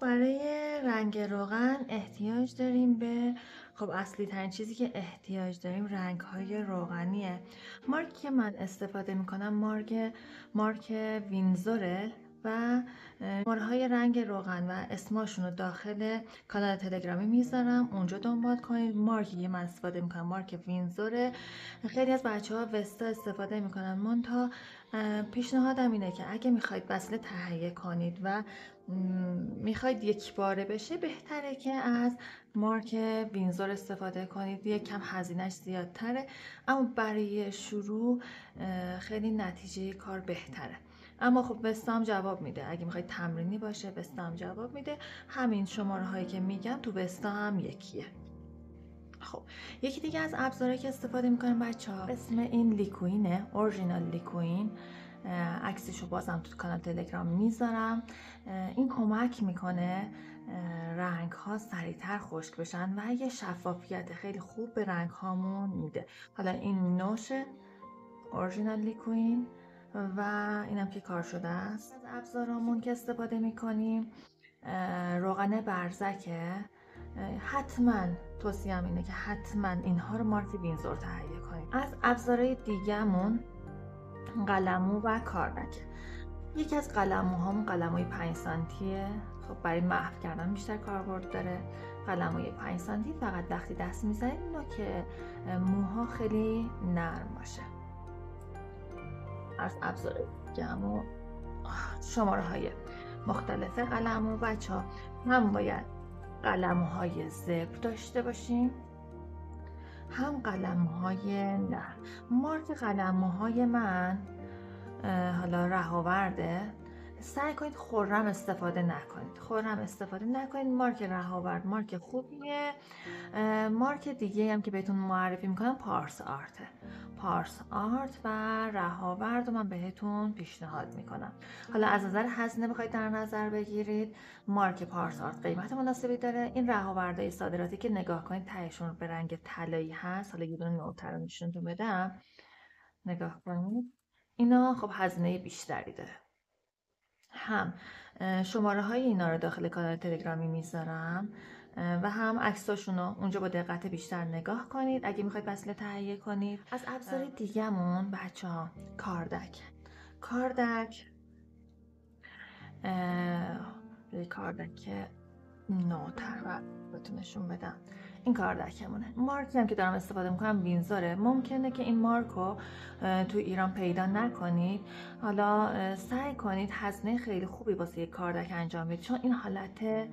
برای رنگ روغن احتیاج داریم به اصلی ترین چیزی که احتیاج داریم رنگ های روغنیه. مارکی که من استفاده میکنم مارک وینزوره و شماره های رنگ روغن و اسماشون رو داخل کانال تلگرامی میذارم، اونجا دنبال کنید. مارکی که من استفاده میکنم مارک وینزوره. خیلی از بچه ها وستا استفاده میکنن، منتها پیشنهادم اینه که اگه میخواید وصله تهیه کنید و میخواید یک باره بشه، بهتره که از مارک وینزور استفاده کنید. یک کم هزینهش زیادتره، اما برای شروع خیلی نتیجه کار بهتره. اما خب وستا هم جواب میده، اگه میخواید تمرینی باشه وستا هم جواب میده. همین شماره هایی که میگم تو وستا هم یکیه. خب یکی دیگه از ابزارهایی که استفاده میکنم بچه ها، اسم این لیکوینه، اورژینال لیکوین. عکسشو بازم تو کانال تلگرام میذارم. این کمک میکنه رنگ ها سریعتر خشک بشن و یه شفافیت خیلی خوب به رنگ هامون میده. حالا این نوش اورژینال لیکوین و اینم که کار شده است. از ابزارامون که استفاده میکنیم روغن برزکه. حتما توصیه‌ام اینه که حتما اینها رو مارک وینزور تهیه کنید. از ابزارهای دیگه‌مون قلمو و کاردکه. یکی از قلموهامون قلموی 5 سانتیه. خب برای محو کردن بیشتر کاربرد داره. قلموی 5 سانتی فقط وقتی دست میزنید اینو که موها خیلی نرم باشه. از ابزار دیگه‌مون شماره های مختلف قلمو. بچه ها هم باید قلموهای زبر داشته باشیم، هم قلموهای نرم. مارک قلموهای من حالا رهاورده. سعی کنید خرم استفاده نکنید. مارک رهاورد مارک خوبیه. مارک دیگه هم که بهتون معرفی میکنم پارس آرت و رهاورد رو من بهتون پیشنهاد میکنم. حالا از نظر هزینه بخواید در نظر بگیرید، مارک پارس آرت قیمت مناسبی داره. این رهاوردهای صادراتی که نگاه کنید تهشون به رنگ طلایی هست، حالا یه دونه نوتر رو نشونتون بدم، نگاه کنید. اینا خب هزینه بیشتری داره. هم شماره های اینا رو داخل کانال تلگرامی میذارم و هم عکساشون رو اونجا با دقت بیشتر نگاه کنید اگه میخواید وصله تهیه کنید. از ابزار دیگه‌مون بچه ها کاردک نوتر و بهتون نشون بدم. این کاردکمونه. مارکی هم که دارم استفاده میکنم وینزوره. ممکنه که این مارک رو تو ایران پیدا نکنید. حالا سعی کنید هزینه خیلی خوبی واسه یک کاردک انجام بدید، چون این حالت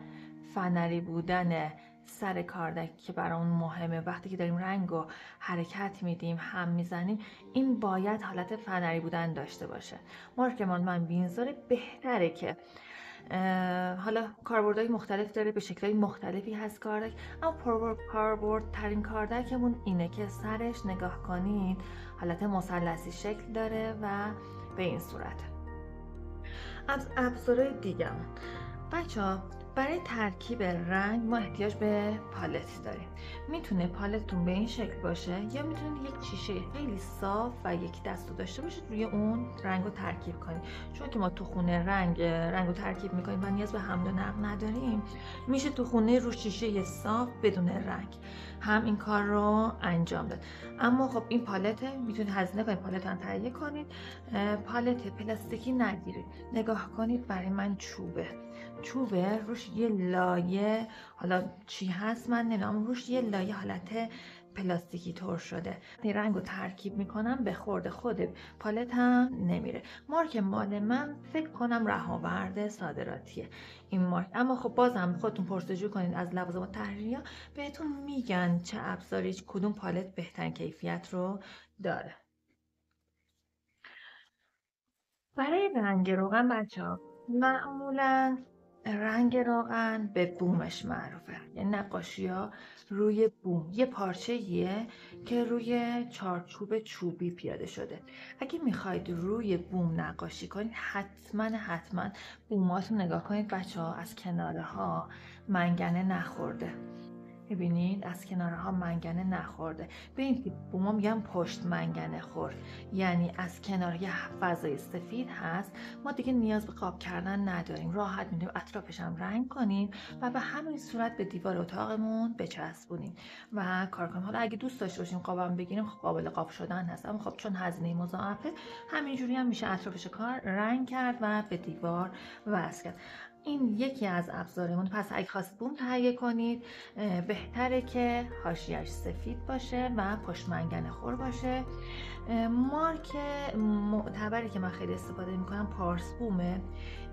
فنری بودن سر کاردک که برامون مهمه. وقتی که داریم رنگ و حرکت میدیم، هم میزنیم، این باید حالت فنری بودن داشته باشه. مارک من وینزوره. بهتره که حالا کاربردهای مختلف داره، به شکلهای مختلفی هست کاردک، اما کاربرد ترین کاردکمون اینه که سرش نگاه کنید حالت مثلثی شکل داره و به این صورت. از ابزارهای دیگه بچه ها، برای ترکیب رنگ ما احتیاج به پالت داریم. میتونه پالتتون به این شکل باشه، یا میتونید یک شیشه خیلی صاف و یک دستو داشته باشید روی اون رنگ رو ترکیب کنید. چون که ما تو خونه رنگ رو ترکیب میکنیم و نیاز به حمل و نقل نداریم، میشه تو خونه رو شیشه صاف بدون رنگ هم این کار رو انجام داد. اما خب این پالت میتونید هزینه کنید، پالت هم تهیه کنید. پالت پلاستیکی نگیرید. نگاه کنید برای من چوبه روش یه لایه، حالا چی هست من نمیدونم، روش یه لایه حالت پلاستیکی طور شده. رنگ رو ترکیب میکنم به خورد خود پالت هم نمیره. مارک مال من فکر کنم رهاورد صادراتیه این مارک. اما خب بازم خودتون پرسجو کنید از لوازم تحریریه، بهتون میگن چه ابزاری کدوم پالت بهترین کیفیت رو داره. برای رنگ روغن بچه ها، معمولا رنگ روغن به بومش معروفه. یعنی نقاشی ها روی بوم یه پارچه که روی چارچوب چوبی پیاده شده. اگه میخواید روی بوم نقاشی کنید، حتما بوماتون نگاه کنید بچه ها از کناره ها منگنه نخورده. ببینید از کنارها منگنه نخورده. ببینید که بوما میگن پشت منگنه خورد، یعنی از کنار یه فضای سفید هست، ما دیگه نیاز به قاب کردن نداریم، راحت میتونیم اطرافش هم رنگ کنیم و به همین صورت به دیوار اتاقمون بچسبونیم و کار کنیم. حالا اگه دوست داشته باشیم قابم بگیریم خب قابل قاب شدن هست، اما خب چون هزینه مضاعفه همینجوری هم میشه اطرافش کار رنگ کرد و به دیوار وصل کرد. این یکی از ابزارمون. پس اگه خواستید بوم تهیه کنید بهتره که حاشیه‌اش سفید باشه و پشت منگنه خور باشه. مارک معتبری که من خیلی استفاده میکنم پارس بومه.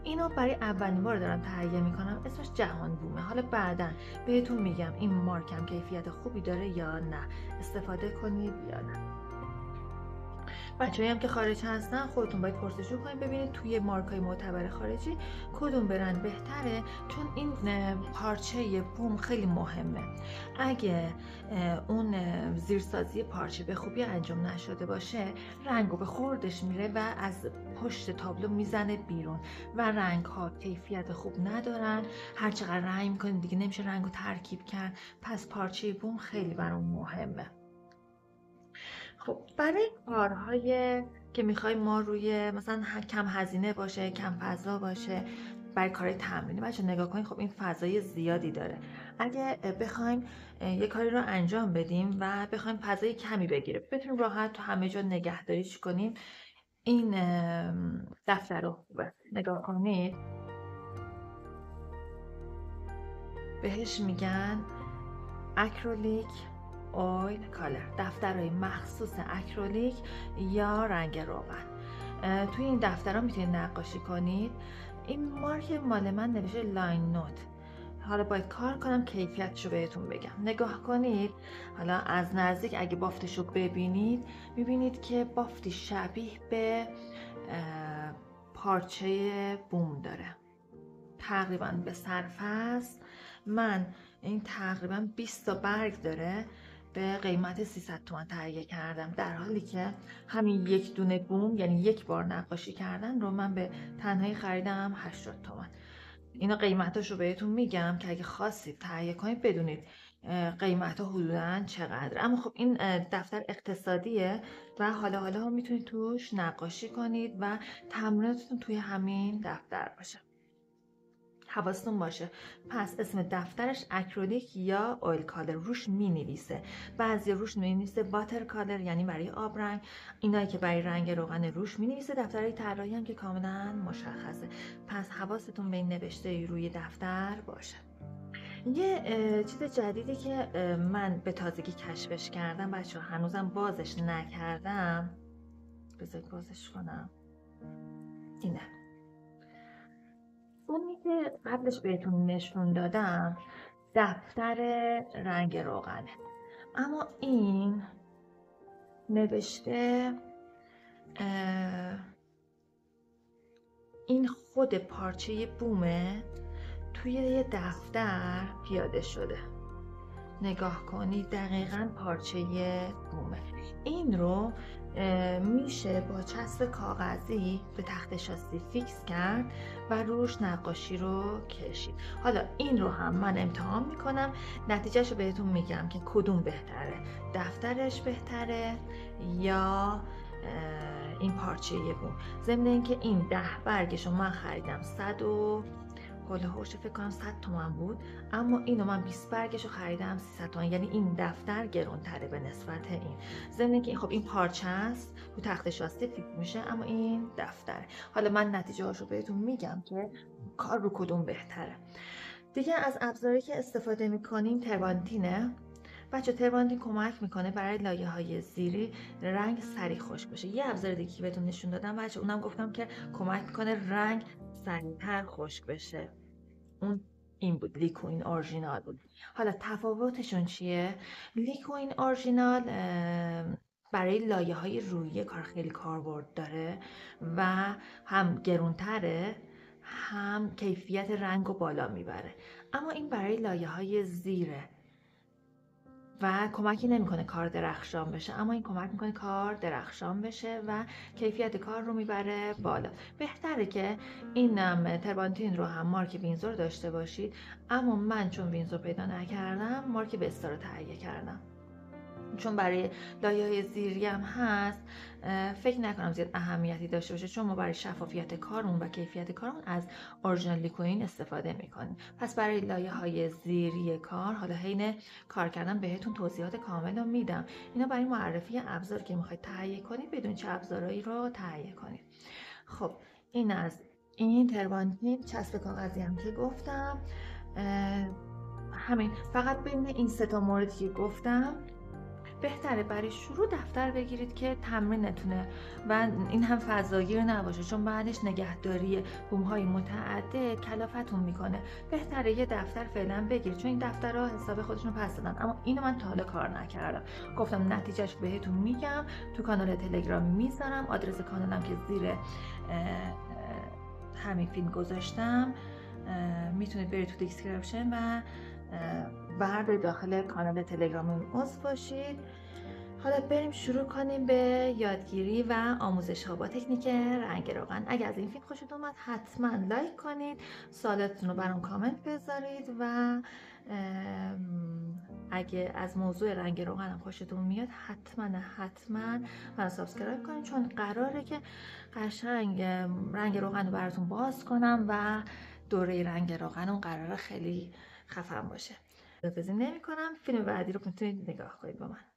اینو برای اولین بار دارم تهیه میکنم، اسمش جهان بومه. حالا بعدا بهتون میگم این مارکم کیفیت خوبی داره یا نه، استفاده کنید یا نه. بچه‌ای هم که خارج هستن خودتون باید پرسجو کنید ببینید توی مارکای معتبر خارجی کدوم برند بهتره، چون این پارچه بوم خیلی مهمه. اگه اون زیرسازی پارچه به خوبی انجام نشده باشه رنگو به خوردش میره و از پشت تابلو میزنه بیرون و رنگ ها کیفیت خوب ندارن. هر چقدر رنگ میکنید دیگه نمیشه رنگو ترکیب کرد. پس پارچه بوم خیلی برام مهمه. خب برای کارهای که میخوایم ما روی مثلا کم هزینه باشه، کم فضا باشه، برای کارهای تمرینی بچه نگاه کنید، خب این فضای زیادی داره. اگه بخوایم یه کاری رو انجام بدیم و بخوایم فضای کمی بگیره بتونیم راحت تو همه جا نگهداریش کنیم، این دفتر رو نگاه کنید، بهش میگن اکریلیک اویل کالر، دفترهای مخصوص اکریلیک یا رنگ روغن. توی این دفترها میتونید نقاشی کنید. این مارک مال من نوشته لاین نوت. حالا باید کار کنم کیفیتشو بهتون بگم. نگاه کنید حالا از نزدیک اگه بافتشو ببینید میبینید که بافتی شبیه به پارچه بوم داره، تقریبا به سرفصل. من این تقریبا 20 تا برگ داره، به قیمت 300 تومان تهیه کردم، در حالی که همین یک دونه بوم یعنی یک بار نقاشی کردن رو من به تنهایی خریدم 80 تومان. اینا قیمتاش رو بهتون میگم که اگه خواستید تهیه کنید بدونید قیمت ها حدودا چقدر. اما خب این دفتر اقتصادیه و حالا میتونید توش نقاشی کنید و تمریناتتون توی همین دفتر باشه. حواستون باشه پس اسم دفترش اکریلیک یا اویل کالر روش می نویسه. بعضی روش می نویسه واتر کالر یعنی برای آب رنگ، اینایی که برای رنگ روغن روش می نویسه. دفترهای طراحی هم که کاملا مشخصه. پس حواستون به این نوشته روی دفتر باشه. یه چیز جدیدی که من به تازگی کشفش کردم بچه ها، هنوزم بازش نکردم، بذارید بازش کنم، اینه. اونی که قبلش بهتون نشون دادم دفتر رنگ روغنه، اما این نوشته این خود پارچه بومه توی یه دفتر پیاده شده. نگاه کنید دقیقاً پارچه بومه. این رو میشه با چسب کاغذی به تخت شاسی فیکس کرد و روش نقاشی رو کشید. حالا این رو هم من امتحان میکنم، نتیجهش رو بهتون میگم که کدوم بهتره، دفترش بهتره یا این پارچه بوم. ضمن اینکه این 10 برگش رو من خریدم 100 و هولوش فکر کنم 100 تومن بود، اما اینو من 20 برگش رو خریدم 300 تومن، یعنی این دفتر گرونتره به نسبت این. ضمن اینکه خب این پارچه است رو تخت شاستی فیکس میشه، اما این دفتره. حالا من نتیجه هاشو بهتون میگم که کار رو کدوم بهتره. دیگه از ابزاری که استفاده میکنیم تربانتینه. بچه تربانتین کمک میکنه برای لایه های زیری رنگ سریع خشک بشه. یه ابزار دیگه که بهتون نشون دادم بچه اونم گفتم که کمک میکنه رنگ سریعتر خشک بشه، اون این بود، لیکوین اورژینال بود. حالا تفاوتشون چیه؟ لیکوین اورژینال برای لایه های رویه کار خیلی کاربرد داره و هم گرونتره هم کیفیت رنگ رو بالا میبره، اما این برای لایه های زیره و کمکی نمیکنه کار درخشان بشه، اما این کمک میکنه کار درخشان بشه و کیفیت کار رو میبره بالا. بهتره که این تربانتین رو هم مارک وینزور داشته باشید، اما من چون وینزور پیدا نکردم مارک بستا رو تهیه کردم، چون برای لایه‌های زیری هم هست. فکر نکنم زیاد اهمیتی داشته باشه، چون ما برای شفافیت کارمون و کیفیت کارمون از اورجینال لیکوین استفاده میکنیم. پس برای لایه‌های زیری کار، حالا حین کار کردن بهتون توضیحات کامل رو میدم. اینا برای معرفی ابزار که میخواید تهیه کنید، بدون چه ابزارهایی رو تهیه کنید. خب این از این تربانتین. چسب کاغذی هم که گفتم، همین. فقط بین این سه تا موردی که گفتم بهتره برای شروع دفتر بگیرید که تمرینتونه و این هم فضاگیر نباشه، چون بعدش نگهداری بوم‌های متعدد کلافتون میکنه. بهتره یه دفتر فعلا بگیرید، چون این دفترها حساب خودشون پس دادن، اما اینو من تا حالا کار نکردم. گفتم نتیجهش بهتون میگم، تو کانال تلگرامی میذارم، آدرس کانالم که زیر همین فیلم گذاشتم، میتونید برید تو دیسکریپشن و بردارید داخل کانال تلگرامی عضو باشید. حالا بریم شروع کنیم به یادگیری و آموزش ها با تکنیک رنگ روغن. اگر از این فیلم خوشتون اومد حتما لایک کنید، سوالاتتون رو برام کامنت بذارید و اگه از موضوع رنگ روغن هم خوشتون میاد حتما من سابسکرایب کنید، چون قراره که قشنگ رنگ روغن رو براتون باز کنم و دوره رنگ روغن اون قراره خیلی خفن باشه. بزن نمی کنم، فیلم بعدی رو میتونید نگاه کنید با من.